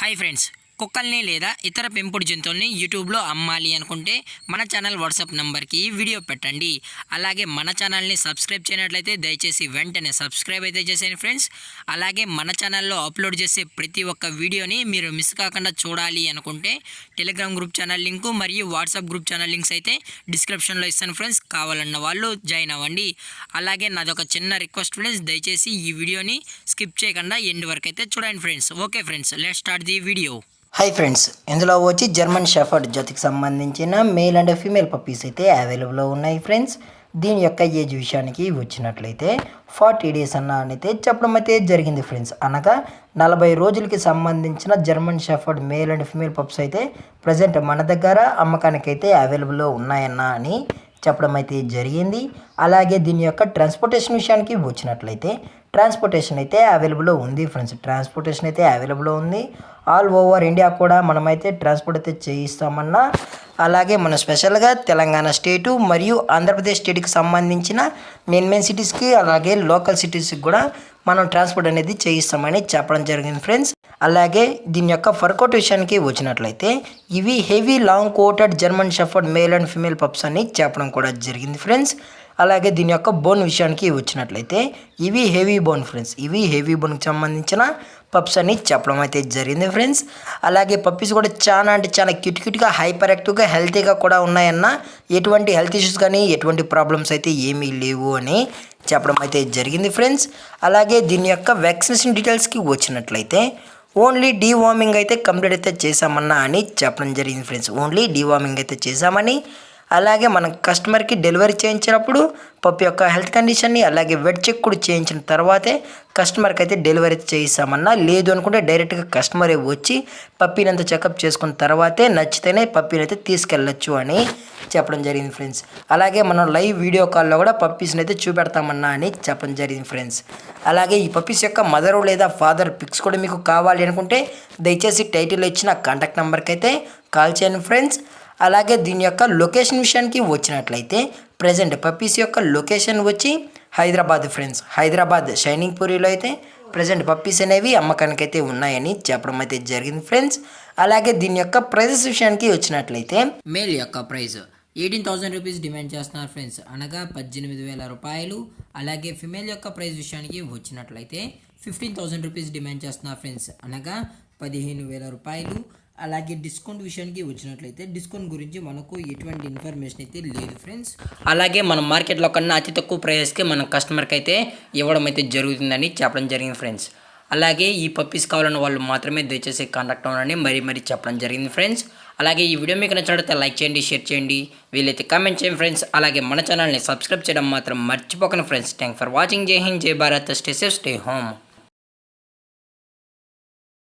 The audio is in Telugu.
హాయ్ ఫ్రెండ్స్, కుక్కల్ని లేదా ఇతర పెంపుడు జంతువుల్ని యూట్యూబ్లో అమ్మాలి అనుకుంటే మన ఛానల్ వాట్సాప్ నెంబర్కి వీడియో పెట్టండి. అలాగే మన ఛానల్ని సబ్స్క్రైబ్ చేయనట్లయితే దయచేసి వెంటనే సబ్స్క్రైబ్ అయితే చేసేయండి ఫ్రెండ్స్. అలాగే మన ఛానల్లో అప్లోడ్ చేసే ప్రతి ఒక్క వీడియోని మీరు మిస్ కాకుండా చూడాలి అనుకుంటే టెలిగ్రామ్ గ్రూప్ ఛానల్ లింకు మరియు వాట్సాప్ గ్రూప్ ఛానల్ లింక్స్ అయితే డిస్క్రిప్షన్లో ఇస్తాను ఫ్రెండ్స్. కావాలన్న వాళ్ళు జాయిన్ అవ్వండి. అలాగే నాదొక చిన్న రిక్వెస్ట్ ఫ్రెండ్స్, దయచేసి ఈ వీడియోని స్కిప్ చేయకుండా ఎండ్ వరకు అయితే చూడండి friends. Okay friends, let's start the video. Hi friends, ఇందులో వచ్చి జర్మన్ షెఫర్డ్ జాతికి సంబంధించిన మేల్ అండ్ ఫీమేల్ పప్పీస్ అయితే అవైలబుల్లో ఉన్నాయి ఫ్రెండ్స్. దీని యొక్క ఏజ్ విషయానికి వచ్చినట్లయితే 40 డేస్ అయితే చెప్పడం అయితే జరిగింది ఫ్రెండ్స్. అనగా 40 రోజులకి సంబంధించిన German shepherd male and female pups అయితే ప్రజెంట్ మన దగ్గర అమ్మకానికి అయితే అవైలబుల్లో ఉన్నాయన్నా అని చెప్పడం అయితే జరిగింది. అలాగే దీని యొక్క ట్రాన్స్పోర్టేషన్ విషయానికి వచ్చినట్లయితే ట్రాన్స్పోర్టేషన్ అయితే అవైలబుల్లో ఉంది ఫ్రెండ్స్. ట్రాన్స్పోర్టేషన్ అయితే అవైలబుల్లో ఉంది. ఆల్ ఓవర్ ఇండియా కూడా మనమైతే ట్రాన్స్పోర్ట్ అయితే చేయిస్తామన్నా. అలాగే మనం స్పెషల్గా తెలంగాణ స్టేటు మరియు ఆంధ్రప్రదేశ్ స్టేట్కి సంబంధించిన మెయిన్ సిటీస్కి అలాగే లోకల్ సిటీస్కి కూడా మనం ట్రాన్స్పోర్ట్ అనేది చేయిస్తామని చెప్పడం జరిగింది ఫ్రెండ్స్. అలాగే దీని యొక్క ఫర్కోట్ విషయానికి వచ్చినట్లయితే ఇవి heavy long coated German shepherd male and female pups అని చెప్పడం కూడా జరిగింది ఫ్రెండ్స్. అలాగే దీని యొక్క బోన్ విషయానికి వచ్చినట్లయితే ఇవి హెవీ బోన్ ఫ్రెండ్స్. ఇవి హెవీ బోన్కి సంబంధించిన పప్స్ అని చెప్పడం అయితే జరిగింది ఫ్రెండ్స్. అలాగే పప్పీస్ కూడా చాలా క్యూట్గా హైపర్ యాక్టివ్గా హెల్తీగా కూడా ఉన్నాయన్న. ఎటువంటి హెల్త్ ఇష్యూస్ కానీ ఎటువంటి ప్రాబ్లమ్స్ అయితే ఏమీ లేవు అని చెప్పడం అయితే జరిగింది ఫ్రెండ్స్. అలాగే దీని యొక్క వ్యాక్సినేషన్ డీటెయిల్స్కి వచ్చినట్లయితే ఓన్లీ డీవార్మింగ్ అయితే కంప్లీట్ అయితే చేశామన్నా అని చెప్పడం జరిగింది ఫ్రెండ్స్. ఓన్లీ డీవార్మింగ్ అయితే చేశామని. అలాగే మనం కస్టమర్కి డెలివరీ చేయించినప్పుడు పప్పి యొక్క హెల్త్ కండిషన్ని అలాగే వెట్ చెక్ కూడా చేయించిన తర్వాతే కస్టమర్కి అయితే డెలివరీ చేయిస్తామన్నా. లేదు అనుకుంటే డైరెక్ట్గా కస్టమరే వచ్చి పప్పీని అంతా చెకప్ చేసుకున్న తర్వాతే నచ్చితేనే పప్పీని అయితే తీసుకెళ్ళచ్చు అని చెప్పడం జరిగింది ఫ్రెండ్స్. అలాగే మనం లైవ్ వీడియో కాల్లో కూడా పప్పీస్ని అయితే చూపెడతామన్నా అని చెప్పడం జరిగింది ఫ్రెండ్స్. అలాగే ఈ పప్పీస్ యొక్క మదర్ లేదా ఫాదర్ పిక్స్ కూడా మీకు కావాలి అనుకుంటే దయచేసి టైటిల్లో ఇచ్చిన కాంటాక్ట్ నెంబర్కి అయితే కాల్ చేయండి ఫ్రెండ్స్. అలాగే దీని యొక్క లొకేషన్ విషయానికి వచ్చినట్లయితే ప్రజెంట్ పప్పీస్ యొక్క లొకేషన్ వచ్చి హైదరాబాద్ ఫ్రెండ్స్. హైదరాబాద్ షైనింగ్ పూరిలో అయితే ప్రజెంట్ పప్పీస్ అనేవి అమ్మకానికి అయితే ఉన్నాయని చెప్పడం అయితే జరిగింది ఫ్రెండ్స్. అలాగే దీని యొక్క ప్రైజెస్ విషయానికి వచ్చినట్లయితే మేల్ యొక్క ప్రైస్ 18,000 రూపీస్ డిమాండ్ చేస్తున్నారు ఫ్రెండ్స్, అనగా 18,000 రూపాయలు. అలాగే ఫిమేల్ యొక్క ప్రైస్ విషయానికి వచ్చినట్లయితే 15,000 రూపీస్ డిమాండ్ చేస్తున్నారు ఫ్రెండ్స్, అనగా 15,000 రూపాయలు. అలాగే డిస్కౌంట్ విషయానికి వచ్చినట్లయితే డిస్కౌంట్ గురించి మనకు ఎటువంటి ఇన్ఫర్మేషన్ అయితే లేదు ఫ్రెండ్స్. అలాగే మనం మార్కెట్లో కన్నా అతి తక్కువ ప్రైస్కి మన కస్టమర్కి అయితే ఇవ్వడం అయితే జరుగుతుందని చెప్పడం జరిగింది ఫ్రెండ్స్. అలాగే ఈ పప్పీస్ కావాలన్న వాళ్ళు మాత్రమే దయచేసి కాంటాక్ట్ అవ్వాలని మరీ చెప్పడం జరిగింది ఫ్రెండ్స్. అలాగే ఈ వీడియో మీకు నచ్చినట్లయితే లైక్ చేయండి, షేర్ చేయండి, వీలైతే కామెంట్ చేయండి ఫ్రెండ్స్. అలాగే మన ఛానల్ని సబ్స్క్రైబ్ చేయడం మాత్రం మర్చిపోకండి ఫ్రెండ్స్. Thank for watching. జై హింద్, జై Bharat, stay safe, stay home.